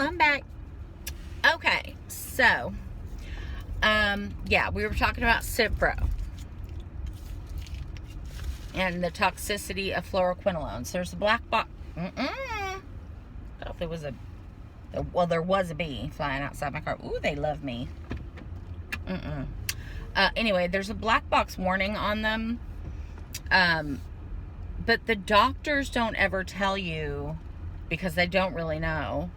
I'm back. Okay, so, yeah, we were talking about Cipro and the toxicity of fluoroquinolones. There's a black box. I thought there was there was a bee flying outside my car. Ooh, they love me. Anyway, there's a black box warning on them. But the doctors don't ever tell you because they don't really know.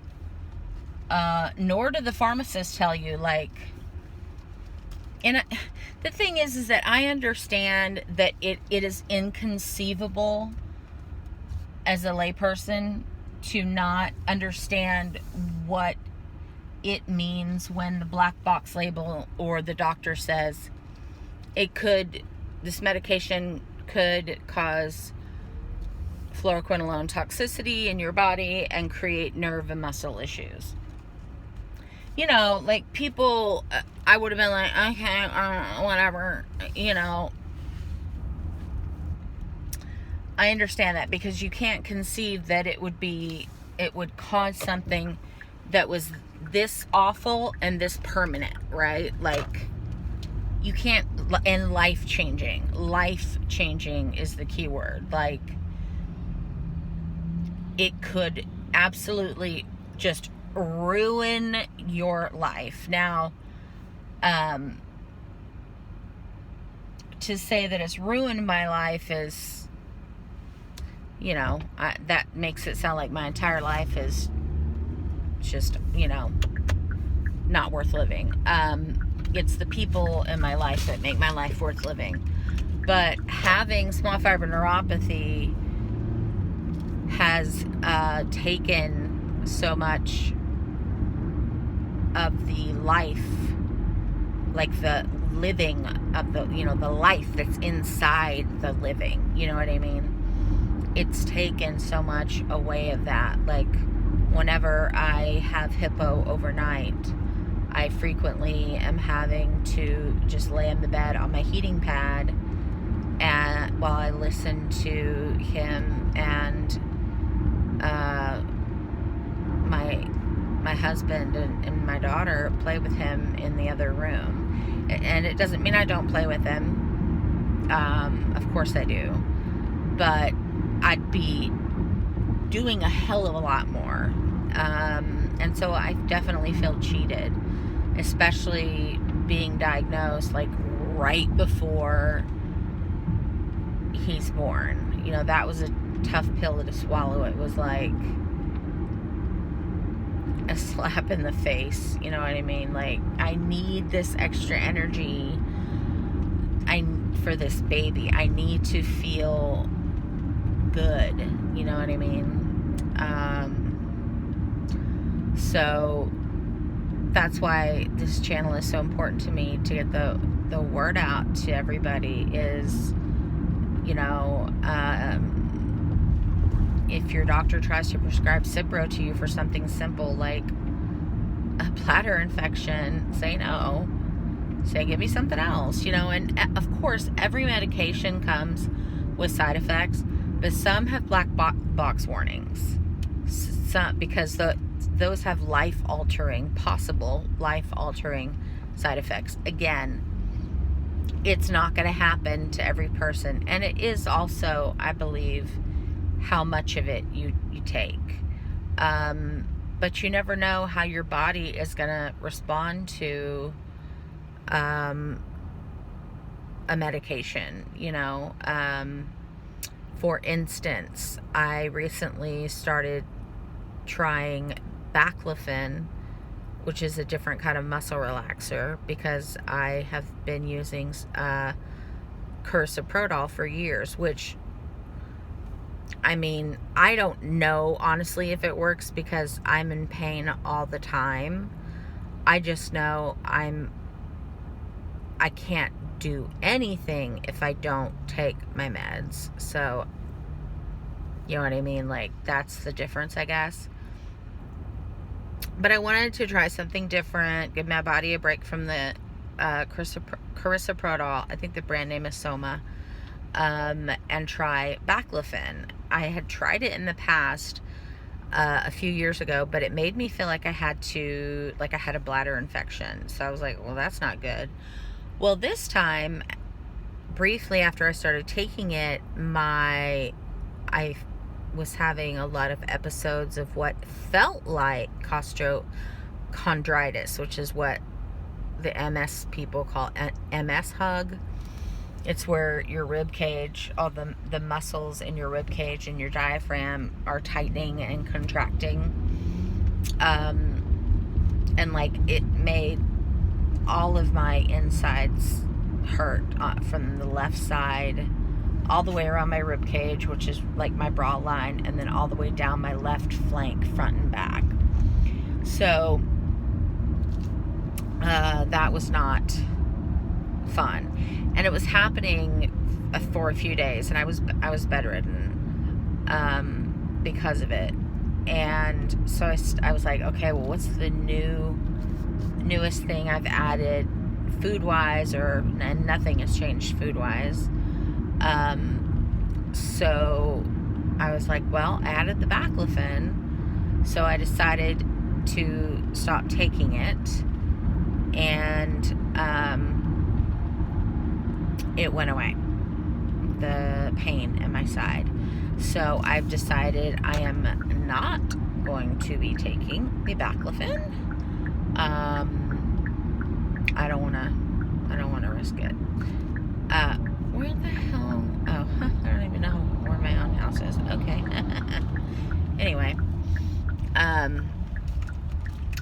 Nor do the pharmacists tell you, like, and the thing is that I understand that it is inconceivable as a layperson to not understand what it means when the black box label or the doctor says this medication could cause fluoroquinolone toxicity in your body and create nerve and muscle issues. You know, like people, I would have been like, okay, whatever, you know. I understand that because you can't conceive that it would cause something that was this awful and this permanent, right? Like, you can't, and life-changing. Life-changing is the key word. Like, it could absolutely just ruin your life. Now, to say that it's ruined my life is, you know, that makes it sound like my entire life is just, you know, not worth living. It's the people in my life that make my life worth living. But having small fiber neuropathy has taken so much of the life, like the living of the, you know, the life that's inside the living, you know what I mean? It's taken so much away of that. Like, whenever I have hippo overnight, I frequently am having to just lay in the bed on my heating pad and while I listen to him and my husband and my daughter play with him in the other room. And it doesn't mean I don't play with him. Of course I do. But I'd be doing a hell of a lot more. And so I definitely feel cheated, especially being diagnosed like right before he's born. You know, that was a tough pill to swallow. It was like a slap in the face, you know what I mean? Like, I need this extra energy for this baby. I need to feel good, you know what I mean? So that's why this channel is so important to me, to get the word out to everybody is, you know, if your doctor tries to prescribe Cipro to you for something simple like a bladder infection, say no. Say, give me something else, you know. And of course, every medication comes with side effects, but some have black box warnings. Some, because those have possible life-altering side effects. Again, it's not going to happen to every person. And it is also, I believe, how much of it you take. But you never know how your body is going to respond to a medication, you know. For instance, I recently started trying baclofen, which is a different kind of muscle relaxer, because I have been using cursoprodol for years, which, I mean, I don't know honestly if it works because I'm in pain all the time. I just know I can't do anything if I don't take my meds. So, you know what I mean? Like, that's the difference, I guess. But I wanted to try something different, give my body a break from the cursoprodol. I think the brand name is Soma. And try baclofen. I had tried it in the past, a few years ago, but it made me feel like I had a bladder infection. So I was like, well, that's not good. Well, this time, briefly after I started taking it, I was having a lot of episodes of what felt like costochondritis, which is what the MS people call MS hug. It's where your rib cage, all the muscles in your rib cage and your diaphragm are tightening and contracting. And like it made all of my insides hurt from the left side all the way around my rib cage, which is like my bra line, and then all the way down my left flank, front and back. So that was not fun, and it was happening for a few days, and I was bedridden because of it. And so I was like, okay, well, what's the newest thing I've added food wise? And nothing has changed food wise. So I was like, well, I added the baclofen, so I decided to stop taking it, and it went away, the pain in my side. So I've decided I am not going to be taking the baclofen. I don't want to risk it. Where the hell? Oh, I don't even know where my own house is. Okay. Anyway, I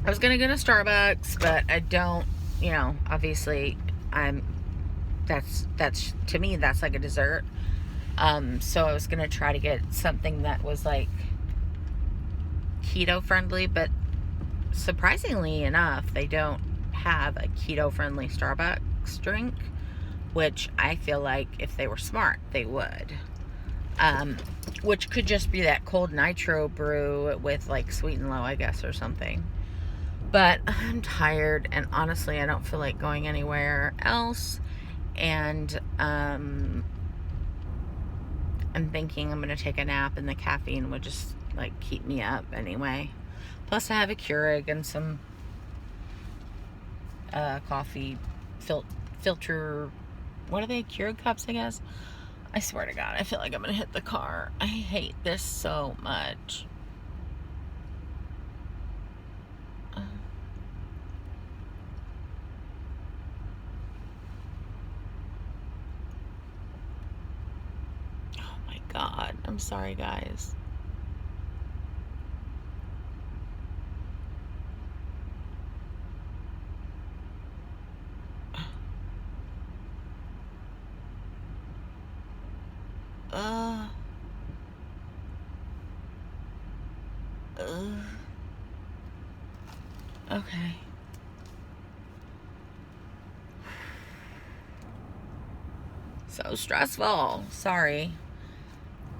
was gonna go to Starbucks, but I don't. Obviously, that's to me, that's like a dessert. So I was gonna try to get something that was like keto friendly, but surprisingly enough, they don't have a keto friendly Starbucks drink, which I feel like if they were smart, they would. Which could just be that cold nitro brew with like sweet and low, I guess, or something. But I'm tired, and honestly, I don't feel like going anywhere else. And I'm thinking I'm going to take a nap, and the caffeine would just like keep me up anyway. Plus I have a Keurig and some coffee filter, what are they, Keurig cups, I guess. I swear to God, I feel like I'm going to hit the car. I hate this so much. Oh my God, I'm sorry, guys. Okay. So stressful. Sorry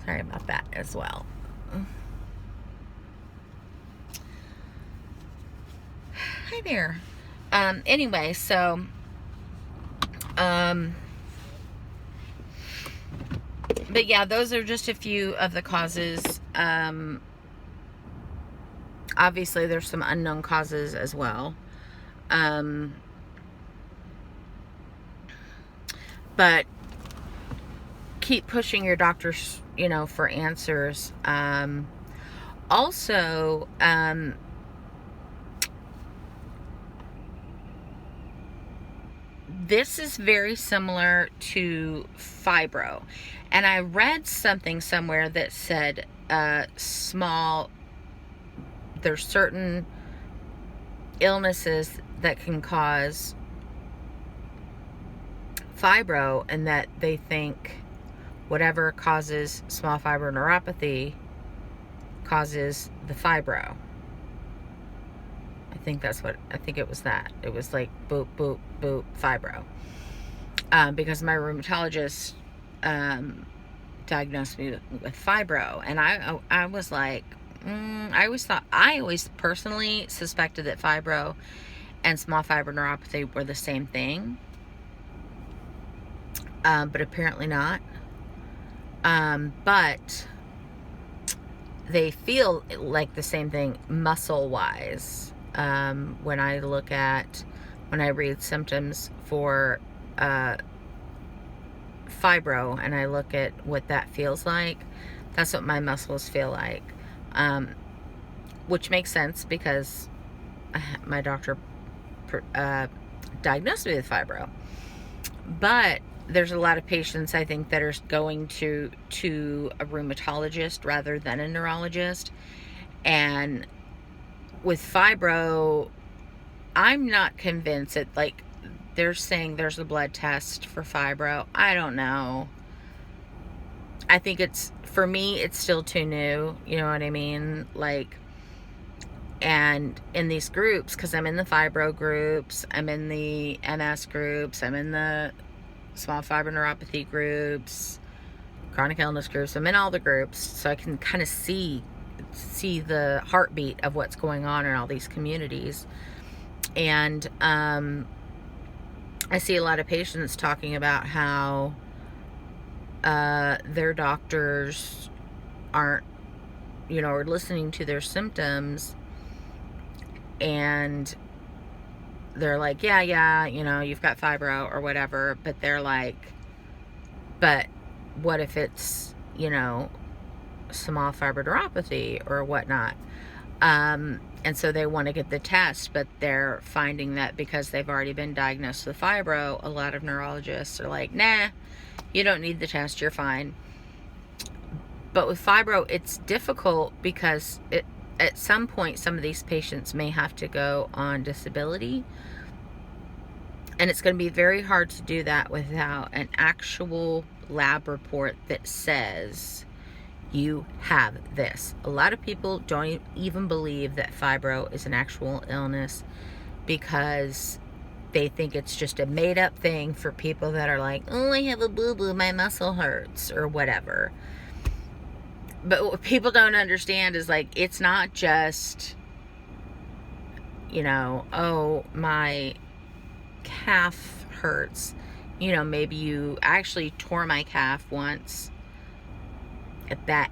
about that as well. Hi there. Anyway, so but yeah, those are just a few of the causes. Obviously there's some unknown causes as well. But keep pushing your doctors, for answers. Also, this is very similar to fibro. And I read something somewhere that said there's certain illnesses that can cause fibro, and that they think whatever causes small fiber neuropathy causes the fibro. I think it was that. It was like boop, boop, boop, fibro. Because my rheumatologist diagnosed me with fibro, and I was like, I always personally suspected that fibro and small fiber neuropathy were the same thing. But apparently not. But they feel like the same thing muscle wise. When I read symptoms for fibro and I look at what that feels like, that's what my muscles feel like. Which makes sense because my doctor diagnosed me with fibro. But there's a lot of patients, I think, that are going to a rheumatologist rather than a neurologist. And with fibro, I'm not convinced that, like, they're saying there's a blood test for fibro. I don't know. I think for me, it's still too new. You know what I mean? Like, and in these groups, because I'm in the fibro groups, I'm in the MS groups, I'm in the small fiber neuropathy groups, chronic illness groups, I'm in all the groups, so I can kind of see the heartbeat of what's going on in all these communities. And I see a lot of patients talking about how their doctors aren't, are listening to their symptoms, and they're like, yeah, you've got fibro or whatever, but they're like, but what if it's, small fiber neuropathy or whatnot? And so they want to get the test, but they're finding that because they've already been diagnosed with fibro, a lot of neurologists are like, nah, you don't need the test, you're fine. But with fibro, it's difficult because at some point, some of these patients may have to go on disability. And it's going to be very hard to do that without an actual lab report that says you have this. A lot of people don't even believe that fibro is an actual illness because they think it's just a made-up thing for people that are like, oh, I have a boo-boo, my muscle hurts, or whatever. But what people don't understand is, like, it's not just, oh, my calf hurts. Maybe you actually tore my calf once. That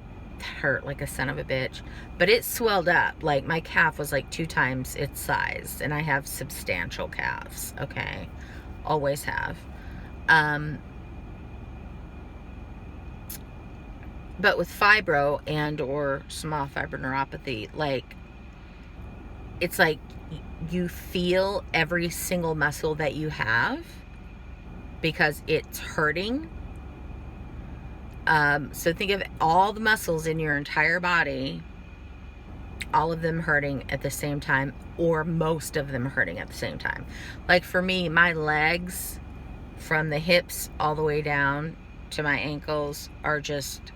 hurt like a son of a bitch. But it swelled up. Like, my calf was like 2 times its size. And I have substantial calves, okay? Always have. But with fibro and or small fiber neuropathy, like, it's like you feel every single muscle that you have because it's hurting. So think of all the muscles in your entire body, all of them hurting at the same time, or most of them hurting at the same time. Like for me, my legs from the hips all the way down to my ankles are just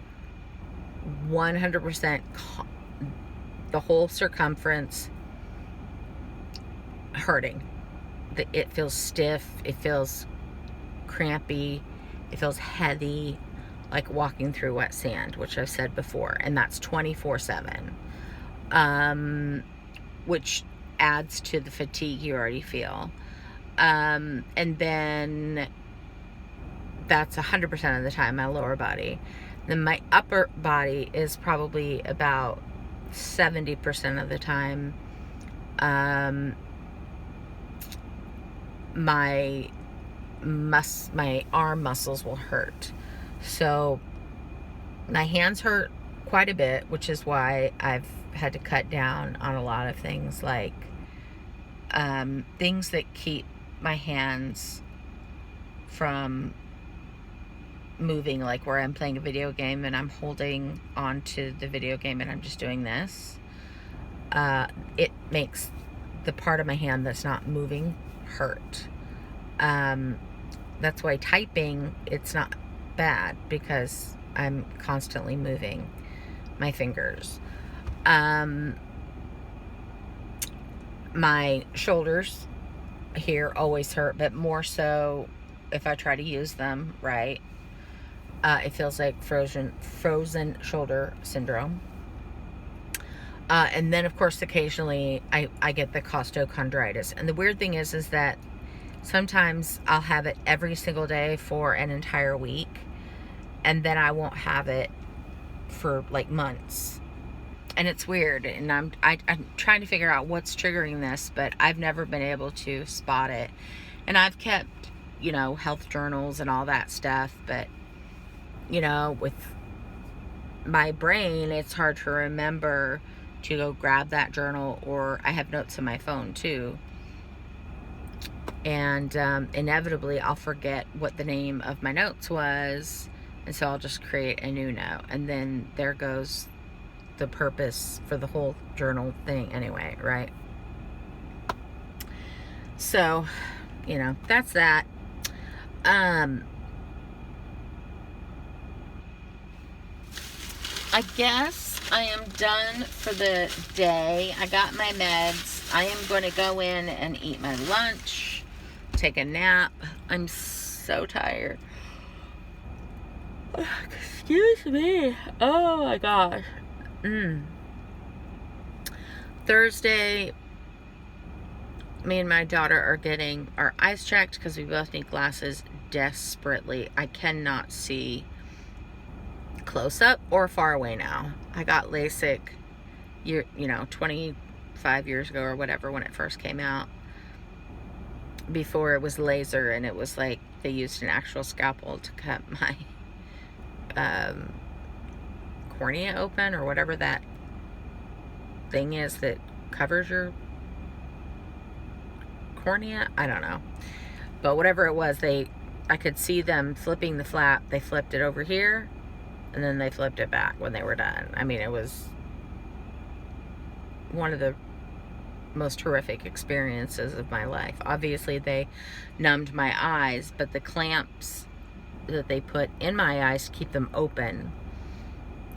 100% the whole circumference hurting. It feels stiff, it feels crampy, it feels heavy, like walking through wet sand, which I've said before, and that's 24/7, which adds to the fatigue you already feel. And then that's 100% of the time my lower body. Then my upper body is probably about 70% of the time. My arm muscles will hurt. So my hands hurt quite a bit, which is why I've had to cut down on a lot of things, like things that keep my hands from moving, like where I'm playing a video game and I'm holding onto the video game and I'm just doing this. It makes the part of my hand that's not moving hurt. That's why typing, it's not bad because I'm constantly moving my fingers. My shoulders here always hurt, but more so if I try to use them right. It feels like frozen shoulder syndrome. And then, of course, occasionally I get the costochondritis. And the weird thing is that sometimes I'll have it every single day for an entire week, and then I won't have it for like months. And it's weird, and I'm trying to figure out what's triggering this, but I've never been able to spot it. And I've kept, health journals and all that stuff, but, with my brain, it's hard to remember to go grab that journal, or I have notes on my phone too. And inevitably, I'll forget what the name of my notes was, and so I'll just create a new note, and then there goes the purpose for the whole journal thing anyway, right? So, that's that. I guess I am done for the day. I got my meds. I am going to go in and eat my lunch, take a nap. I'm so tired. Excuse me. Oh my gosh. Thursday, me and my daughter are getting our eyes checked because we both need glasses desperately. I cannot see close up or far away now. I got LASIK 25 years ago or whatever, when it first came out, before it was laser, and it was like they used an actual scalpel to cut my cornea open, or whatever that thing is that covers your cornea. I don't know, but whatever it was, I could see them flipping the flap. They flipped it over here, and then they flipped it back when they were done. I mean, it was one of the most horrific experiences of my life. Obviously, they numbed my eyes, but the clamps that they put in my eyes to keep them open,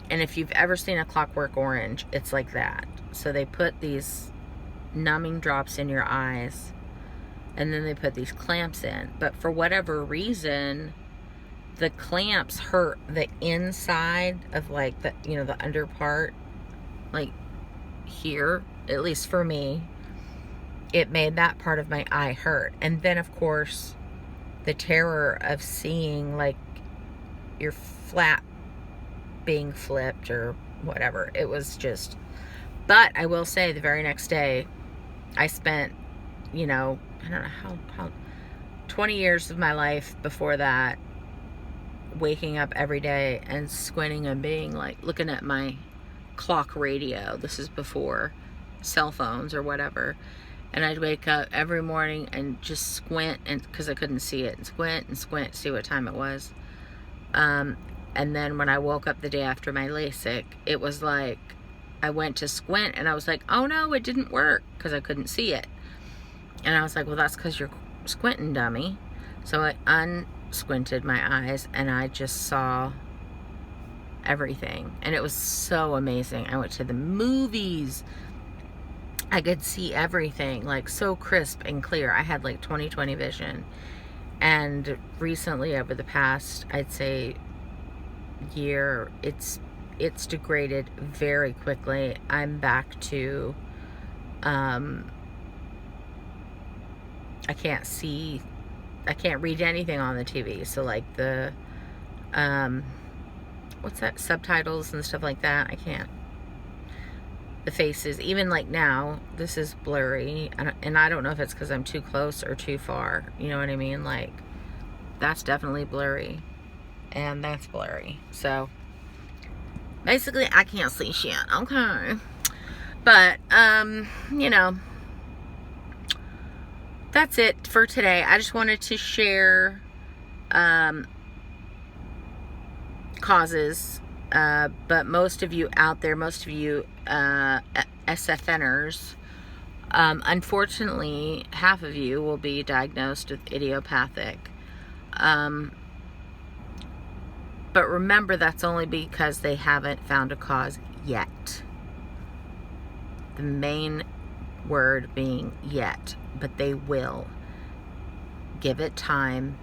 and if you've ever seen A Clockwork Orange, it's like that. So they put these numbing drops in your eyes, and then they put these clamps in. But for whatever reason, the clamps hurt the inside of like the, the under part, like here, at least for me. It made that part of my eye hurt. And then, of course, the terror of seeing like your flap being flipped or whatever. It was just, but I will say the very next day I spent, I don't know how 20 years of my life before that, waking up every day and squinting and being like, looking at my clock radio. This is before cell phones or whatever. And I'd wake up every morning and just squint, and because I couldn't see it, and squint, see what time it was. And then when I woke up the day after my LASIK, it was like I went to squint, and I was like, oh no, it didn't work, because I couldn't see it. And I was like, well, that's because you're squinting, dummy. So I unsquinted my eyes, and I just saw everything. And it was so amazing. I went to the movies. I could see everything, like so crisp and clear. I had like 20/20 vision. And recently, over the past, I'd say, year, it's degraded very quickly. I'm back to I can't read anything on the TV. So like the what's that, subtitles and stuff like that, I can't. The faces, even like now, this is blurry, and I don't know if it's because I'm too close or too far, you know what I mean? Like, that's definitely blurry, and that's blurry. So basically I can't see shit. Okay, but that's it for today. I just wanted to share causes, but most of you out there, SFNers, unfortunately, half of you will be diagnosed with idiopathic. But remember, that's only because they haven't found a cause yet. The main word being yet, but they will. Give it time.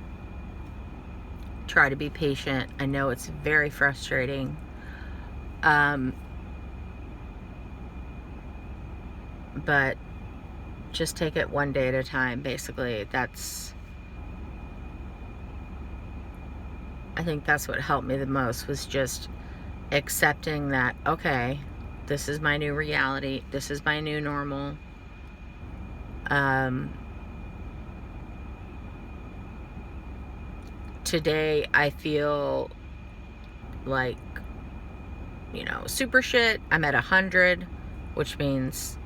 Try to be patient. I know it's very frustrating. But just take it one day at a time, basically. I think that's what helped me the most, was just accepting that, okay, This is my new reality. This is my new normal. Today I feel like, super shit. I'm at 100, which means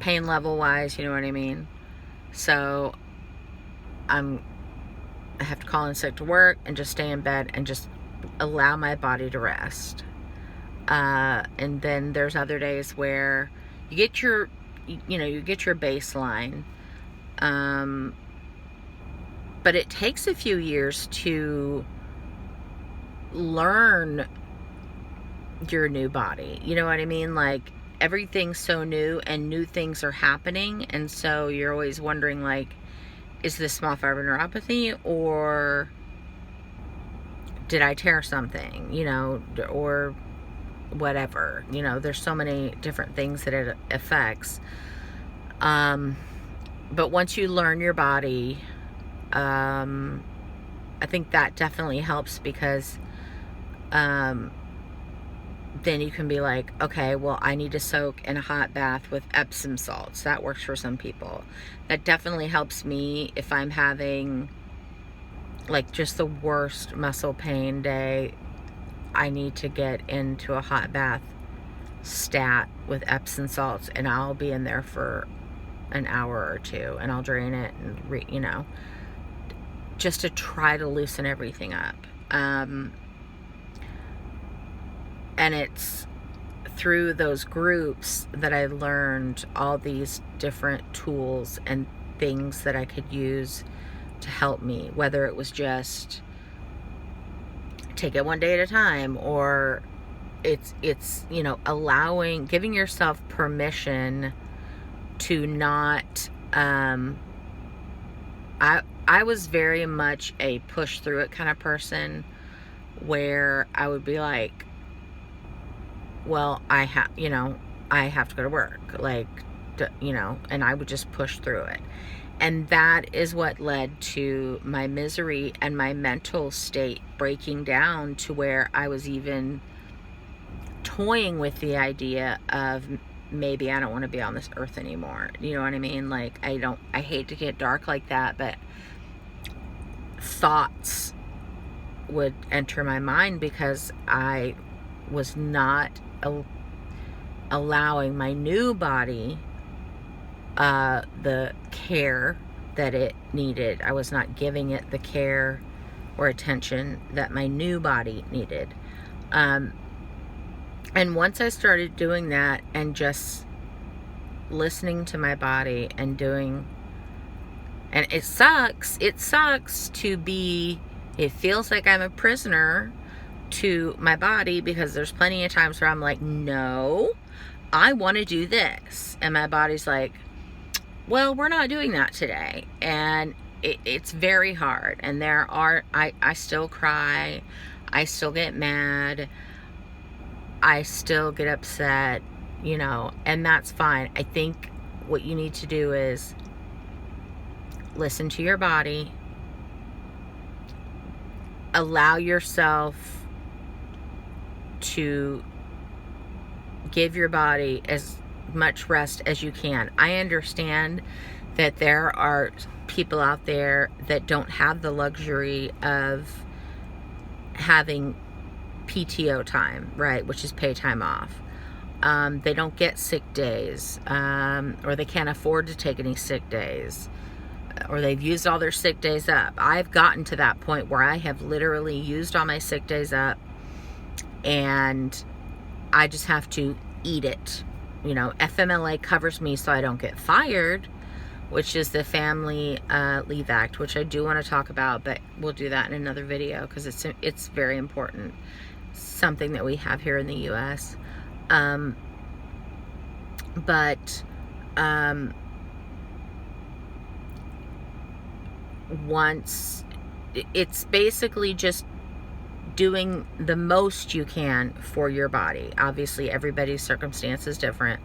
pain level wise, you know what I mean? So I have to call in sick to work and just stay in bed and just allow my body to rest. And then there's other days where you get your baseline. But it takes a few years to learn your new body. You know what I mean? Like, everything's so new and new things are happening. And so you're always wondering, like, is this small fiber neuropathy, or did I tear something, or whatever. There's so many different things that it affects. But once you learn your body, I think that definitely helps, because then you can be like, okay, well, I need to soak in a hot bath with Epsom salts. That works for some people. That definitely helps me if I'm having like just the worst muscle pain day. I need to get into a hot bath stat with Epsom salts, and I'll be in there for an hour or two, and I'll drain it and just to try to loosen everything up. And it's through those groups that I learned all these different tools and things that I could use to help me, whether it was just take it one day at a time, or it's giving yourself permission to not, I was very much a push through it kind of person, where I would be like, well, I have to go to work, and I would just push through it. And that is what led to my misery and my mental state breaking down to where I was even toying with the idea of maybe I don't want to be on this earth anymore. You know what I mean? Like, I hate to get dark like that, but thoughts would enter my mind because I was not allowing my new body the care that it needed. I was not giving it the care or attention that my new body needed. And once I started doing that and just listening to my body and doing, and it sucks to be, it feels like I'm a prisoner to my body, because there's plenty of times where I'm like, no, I want to do this. And my body's like, well, we're not doing that today. And it's very hard. And I still cry. I still get mad. I still get upset, and that's fine. I think what you need to do is listen to your body, allow yourself to give your body as much rest as you can. I understand that there are people out there that don't have the luxury of having PTO time, right, which is pay time off. They don't get sick days, or they can't afford to take any sick days, or they've used all their sick days up. I've gotten to that point where I have literally used all my sick days up, and I just have to eat it. FMLA covers me so I don't get fired, which is the Family Leave Act, which I do want to talk about, but we'll do that in another video because it's very important. Something that we have here in the U.S. Once, it's basically just doing the most you can for your body. Obviously, everybody's circumstance is different.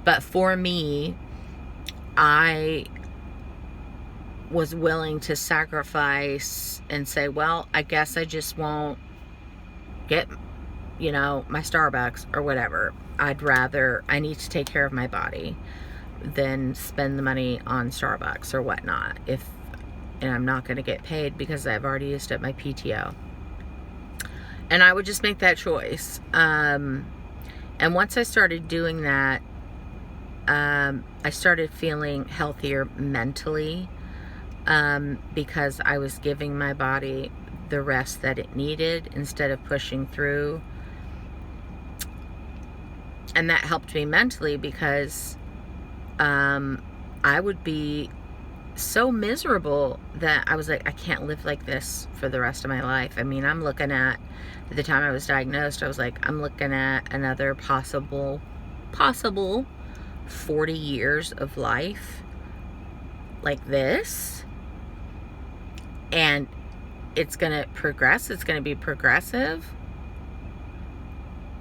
But for me, I was willing to sacrifice and say, well, I guess I just won't get my Starbucks or whatever. I need to take care of my body than spend the money on Starbucks or whatnot. And I'm not going to get paid because I've already used up my PTO. And I would just make that choice. And once I started doing that, I started feeling healthier mentally, because I was giving my body the rest that it needed instead of pushing through. And that helped me mentally because I would be so miserable that I was like, I can't live like this for the rest of my life. I mean, I'm looking at the time I was diagnosed, I was like, I'm looking at another possible 40 years of life like this. And it's going to progress. It's going to be progressive.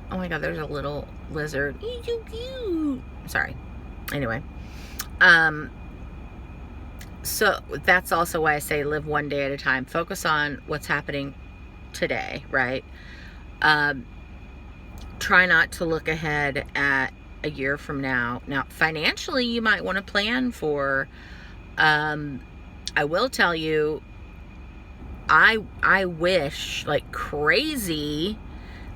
Oh my God, there's a little lizard. He's so cute. Sorry. Anyway. So that's also why I say live one day at a time. Focus on what's happening today, right? Try not to look ahead at a year from now. Now, financially, you might want to plan for, I will tell you, I wish like crazy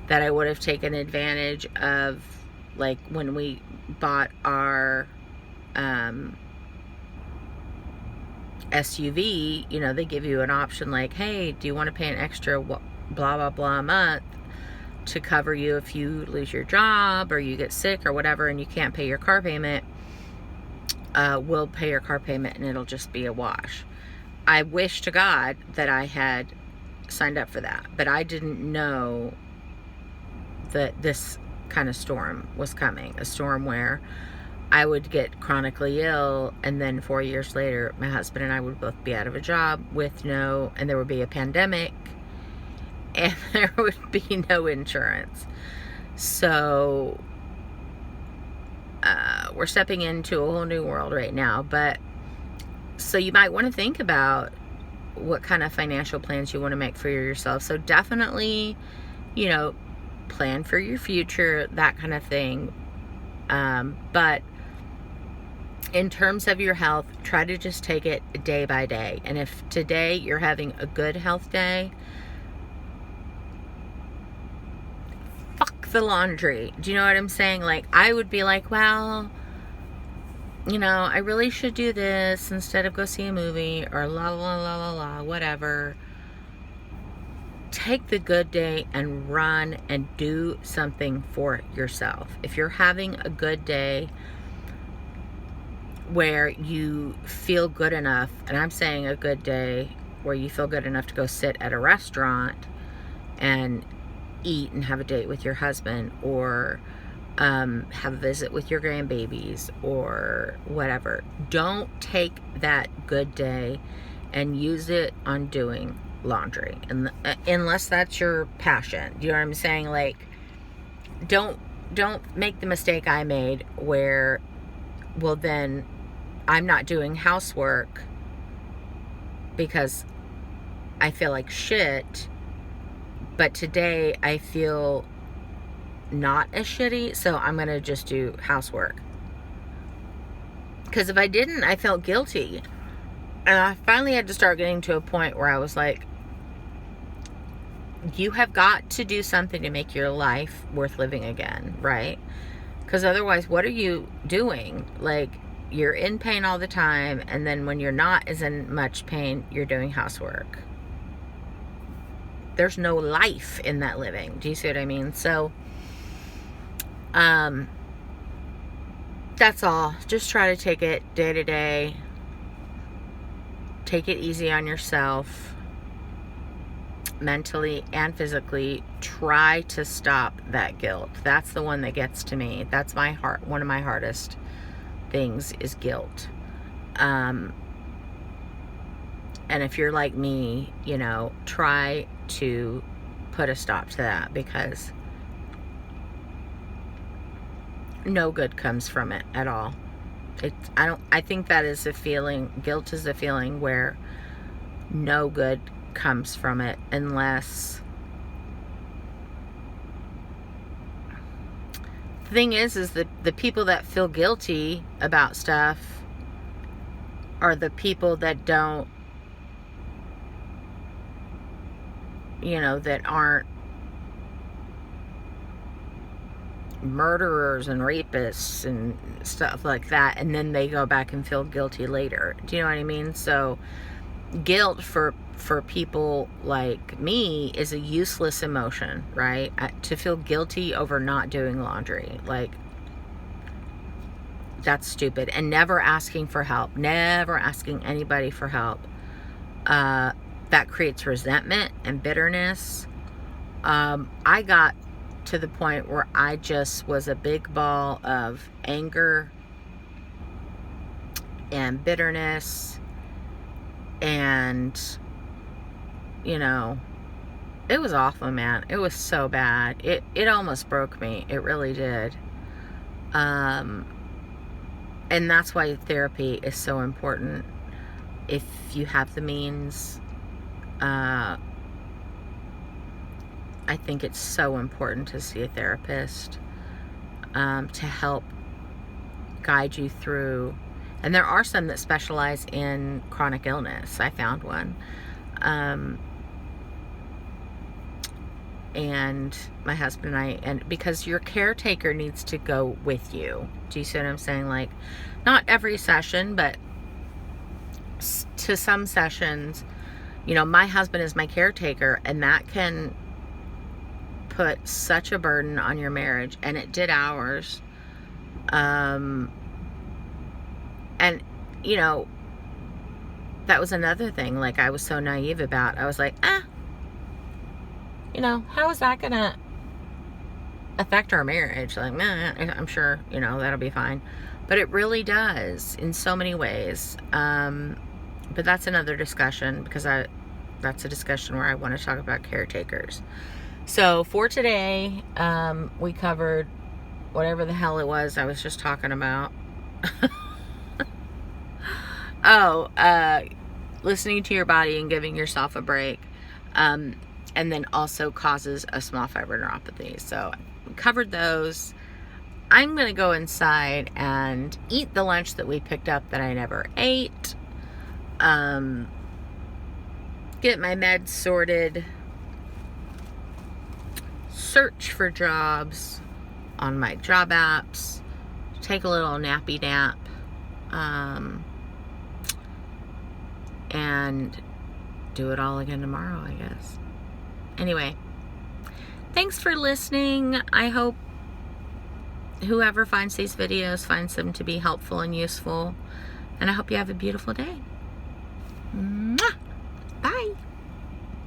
that I would have taken advantage of, like, when we bought our SUV, they give you an option like, hey, do you want to pay an extra blah, blah, blah a month to cover you if you lose your job or you get sick or whatever and you can't pay your car payment? We'll pay your car payment and it'll just be a wash. I wish to God that I had signed up for that, but I didn't know that this kind of storm was coming. A storm where I would get chronically ill, and then 4 years later, my husband and I would both be out of a job and there would be a pandemic, and there would be no insurance. So, we're stepping into a whole new world right now. But, so you might want to think about what kind of financial plans you want to make for yourself. So definitely, plan for your future, that kind of thing. But in terms of your health, try to just take it day by day. And if today you're having a good health day, fuck the laundry. Do you know what I'm saying? Like, I would be like, well, I really should do this instead of go see a movie or la la la la la, whatever. Take the good day and run and do something for yourself. If you're having a good day where you feel good enough, and I'm saying a good day where you feel good enough to go sit at a restaurant and eat and have a date with your husband, or have a visit with your grandbabies or whatever. Don't take that good day and use it on doing laundry, and unless that's your passion. Do you know what I'm saying? Like, don't make the mistake I made where, well, then I'm not doing housework because I feel like shit, but today I feel not as shitty, so I'm gonna just do housework. Because if I didn't, I felt guilty. And I finally had to start getting to a point where I was like, you have got to do something to make your life worth living again, right? Because otherwise, what are you doing? Like, you're in pain all the time, and then when you're not as in much pain, you're doing housework. There's no life in that living. Do you see what I mean? So, that's all. Just try to take it day to day. Take it easy on yourself, mentally and physically. Try to stop that guilt. That's the one that gets to me. That's my heart. One of my hardest things is guilt. And if you're like me, try to put a stop to that, because no good comes from it at all. I think that is a feeling, guilt is a feeling where no good comes from it unless the thing is that the people that feel guilty about stuff are the people that don't, that aren't murderers and rapists and stuff like that, and then they go back and feel guilty later. Do you know what I mean? So guilt for people like me is a useless emotion, right? To feel guilty over not doing laundry, like, that's stupid. And never asking for help, never asking anybody for help, that creates resentment and bitterness. I got to the point where I just was a big ball of anger and bitterness, and it was awful, man. It was so bad. It almost broke me. It really did. And that's why therapy is so important. If you have the means, I think it's so important to see a therapist, to help guide you through. And there are some that specialize in chronic illness. I found one. And my husband and I, and because your caretaker needs to go with you. Do you see what I'm saying? Like, not every session, but to some sessions, my husband is my caretaker, and that can put such a burden on your marriage, and it did ours. And that was another thing, like, I was so naive about. I was like, how is that gonna affect our marriage? Like, I'm sure, that'll be fine. But it really does in so many ways. But that's another discussion, because that's a discussion where I want to talk about caretakers. So for today, we covered whatever the hell it was I was just talking about. Listening to your body and giving yourself a break. And then also causes a small fiber neuropathy. So we covered those. I'm going to go inside and eat the lunch that we picked up that I never ate. Get my meds sorted. Search for jobs on my job apps. Take a little nappy nap. And do it all again tomorrow, I guess. Anyway, thanks for listening. I hope whoever finds these videos finds them to be helpful and useful. And I hope you have a beautiful day.